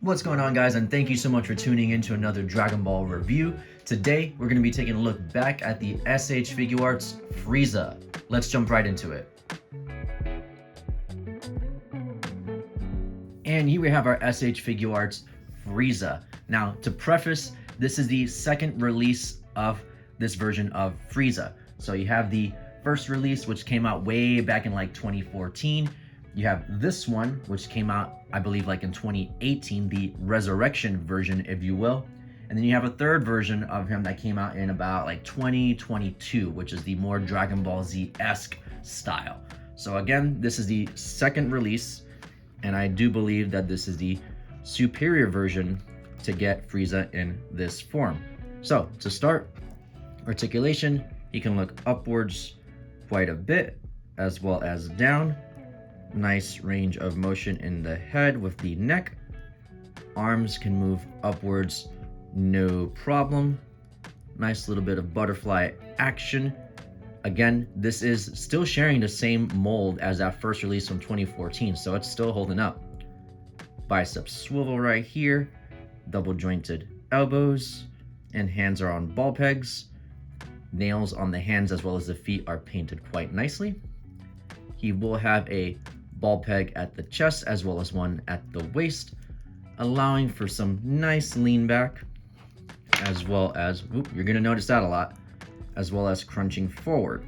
What's going on, guys, and thank you so much for tuning in to another Dragon Ball review. Today we're going to be taking a look back at the SH Figuarts Frieza. Let's jump right into it. And here we have our SH Figuarts Frieza. Now, to preface, this is the second release of this version of Frieza. So you have the first release, which came out way back in like 2014. You have this one, which came out, I believe, like in 2018, the Resurrection version, if you will. And then you have a third version of him that came out in about like 2022, which is the more Dragon Ball Z-esque style. So again, this is the second release, and I do believe that this is the superior version to get Frieza in this form. So to start, articulation, he can look upwards quite a bit, as well as down. Nice range of motion in the head with the neck. Arms can move upwards, no problem. Nice little bit of butterfly action. Again, this is still sharing the same mold as that first release from 2014, so it's still holding up. Bicep swivel right here, double jointed elbows, and hands are on ball pegs. Nails on the hands as well as the feet are painted quite nicely. He will have a ball peg at the chest as well as one at the waist, allowing for some nice lean back, as well as, you're gonna notice that a lot, as well as crunching forward.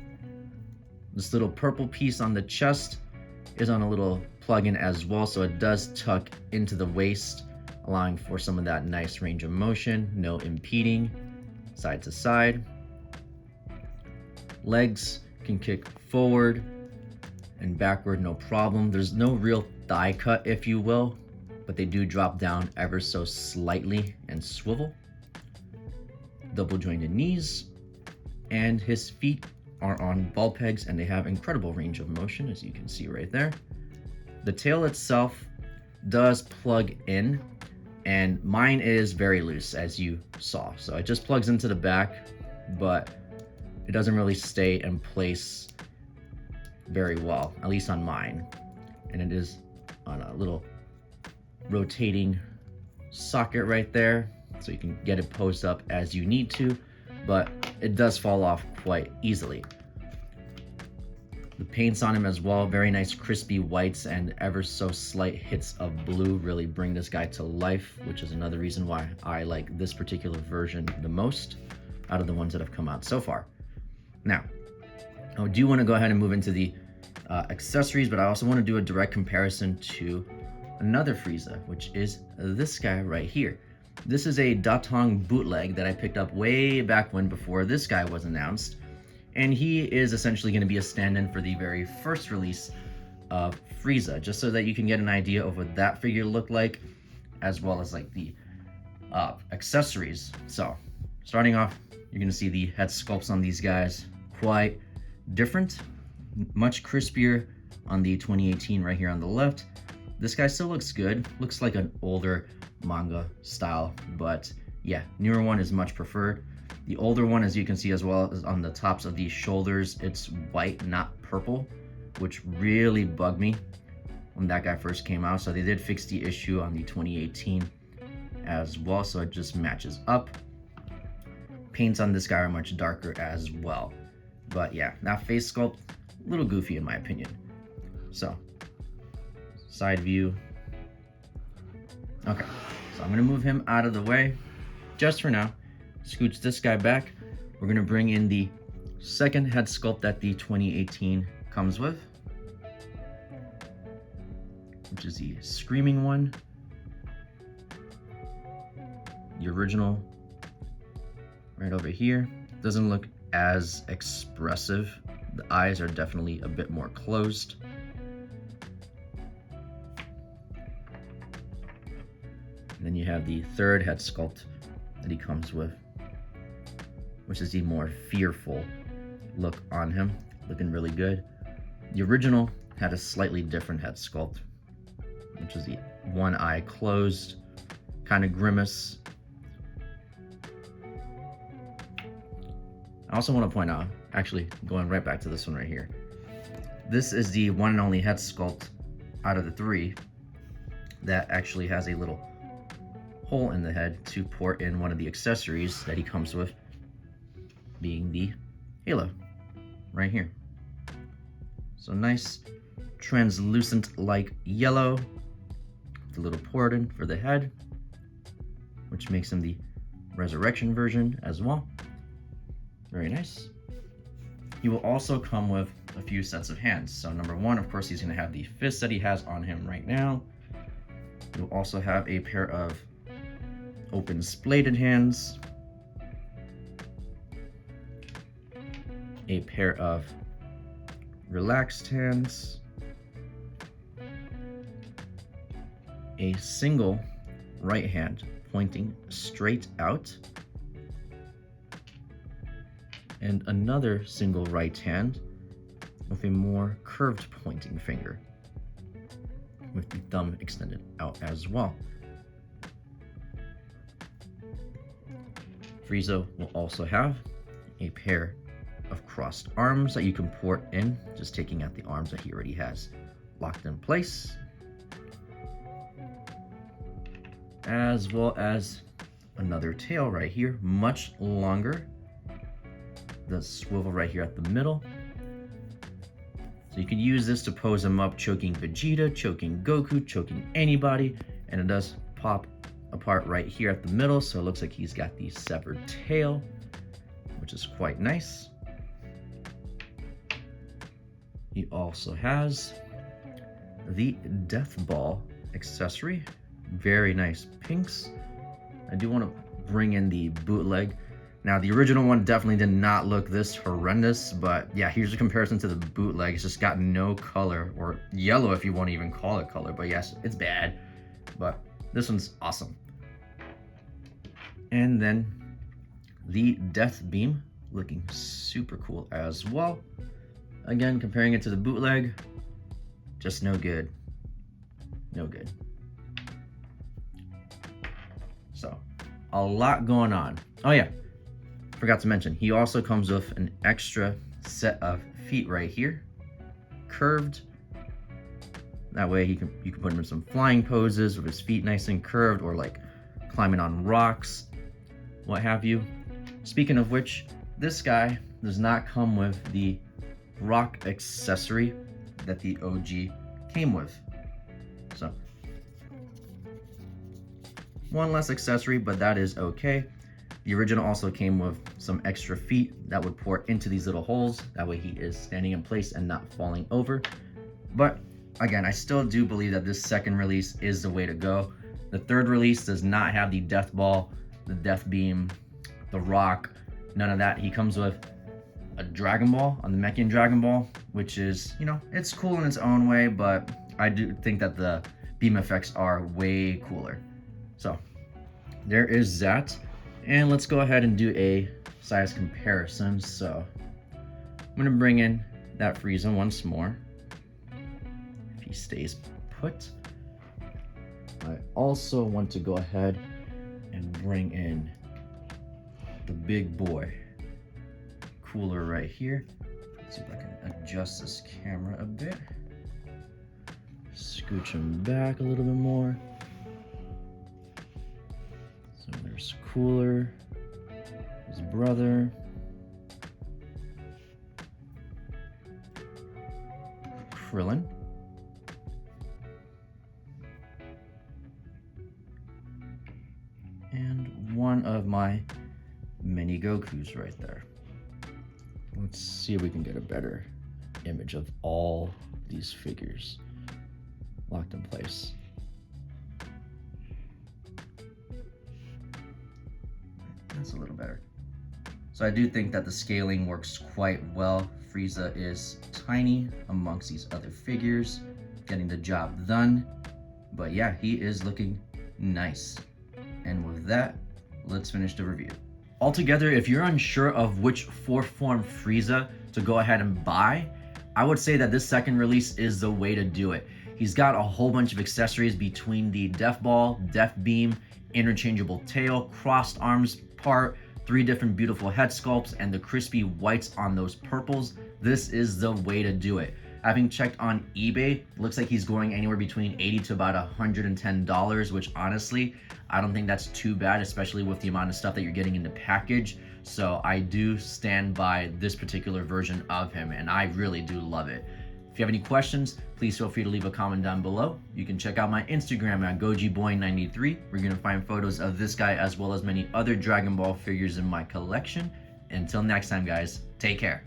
This little purple piece on the chest is on a little plug-in as well, so it does tuck into the waist, allowing for some of that nice range of motion, no impeding, side to side. Legs can kick forward and backward, no problem. There's no real thigh cut, if you will, but they do drop down ever so slightly and swivel. Double jointed knees, and his feet are on ball pegs and they have incredible range of motion, as you can see right there. The tail itself does plug in, and mine is very loose, as you saw. So it just plugs into the back, but it doesn't really stay in place very well, at least on mine. And it is on a little rotating socket right there, so you can get it posed up as you need to, but it does fall off quite easily. The paints on him as well, very nice crispy whites and ever so slight hits of blue really bring this guy to life, which is another reason why I like this particular version the most out of the ones that have come out so far. Now, I do want to go ahead and move into the accessories, but I also want to do a direct comparison to another Frieza, which is this guy right here. This is a Datong bootleg that I picked up way back when, before this guy was announced, and he is essentially going to be a stand-in for the very first release of Frieza, just so that you can get an idea of what that figure looked like, as well as like the accessories. So starting off, you're going to see the head sculpts on these guys quite different, much crispier on the 2018 right here on the left. This guy still looks good, looks like an older manga style, but yeah, newer one is much preferred. The older one, as you can see as well, is on the tops of these shoulders, it's white, not purple, which really bugged me when that guy first came out. So they did fix the issue on the 2018 as well, so it just matches up. Paints on this guy are much darker as well. But yeah, that face sculpt, a little goofy in my opinion. So, side view. Okay, so I'm gonna move him out of the way just for now. Scooch this guy back. We're gonna bring in the second head sculpt that the 2018 comes with, which is the Screaming one. The original right over here. Doesn't look as expressive. The eyes are definitely a bit more closed. And then you have the third head sculpt that he comes with, which is the more fearful look on him, looking really good. The original had a slightly different head sculpt, which is the one eye closed, kind of grimace. I also want to point out, actually going right back to this one right here, this is the one and only head sculpt out of the three that actually has a little hole in the head to port in one of the accessories that he comes with, being the halo right here. So nice translucent like yellow, the little port in for the head, which makes him the resurrection version as well. Very nice. He will also come with a few sets of hands. So number one, of course, he's going to have the fist that he has on him right now. He'll also have a pair of open splayed hands, a pair of relaxed hands, a single right hand pointing straight out, and another single right hand with a more curved pointing finger, with the thumb extended out as well. Frieza will also have a pair of crossed arms that you can port in, just taking out the arms that he already has locked in place, as well as another tail right here, much longer, the swivel right here at the middle. So you can use this to pose him up, choking Vegeta, choking Goku, choking anybody, and it does pop apart right here at the middle, so it looks like he's got the severed tail, which is quite nice. He also has the Death Ball accessory, very nice pinks. I do want to bring in the bootleg. Now, the original one definitely did not look this horrendous, but yeah, here's a comparison to the bootleg. It's just got no color, or yellow if you want to even call it color, but yes, it's bad, but this one's awesome. And then the Death Beam, looking super cool as well. Again, comparing it to the bootleg, just no good. No good. So, a lot going on. Oh yeah, forgot to mention, he also comes with an extra set of feet right here, curved. That way you can put him in some flying poses with his feet nice and curved, or like climbing on rocks, what have you. Speaking of which, this guy does not come with the rock accessory that the OG came with. So, one less accessory, but that is okay. The original also came with some extra feet that would port into these little holes. That way he is standing in place and not falling over. But again, I still do believe that this second release is the way to go. The third release does not have the Death Ball, the Death Beam, the Rock, none of that. He comes with a Dragon Ball, on the Namekian Dragon Ball, which is, you know, it's cool in its own way, but I do think that the beam effects are way cooler. So there is that. And let's go ahead and do a size comparison. So I'm gonna bring in that Frieza once more, if he stays put. I also want to go ahead and bring in the big boy Cooler right here. Let's see if I can adjust this camera a bit. Scooch him back a little bit more. So there's Cooler, his brother, Krillin, and one of my mini Gokus right there. Let's see if we can get a better image of all these figures locked in place. That's a little better. So I do think that the scaling works quite well. Frieza is tiny amongst these other figures, getting the job done. But yeah, he is looking nice. And with that, let's finish the review. Altogether, if you're unsure of which 4-form Frieza to go ahead and buy, I would say that this second release is the way to do it. He's got a whole bunch of accessories between the Death Ball, Death Beam, interchangeable tail, crossed arms part, 3 different beautiful head sculpts, and the crispy whites on those purples. This is the way to do it. Having checked on eBay, it looks like he's going anywhere between $80 to about $110, which honestly, I don't think that's too bad, especially with the amount of stuff that you're getting in the package. So I do stand by this particular version of him, and I really do love it. If you have any questions, please feel free to leave a comment down below. You can check out my Instagram at gojiboy93. We're going to find photos of this guy as well as many other Dragon Ball figures in my collection. Until next time, guys, take care.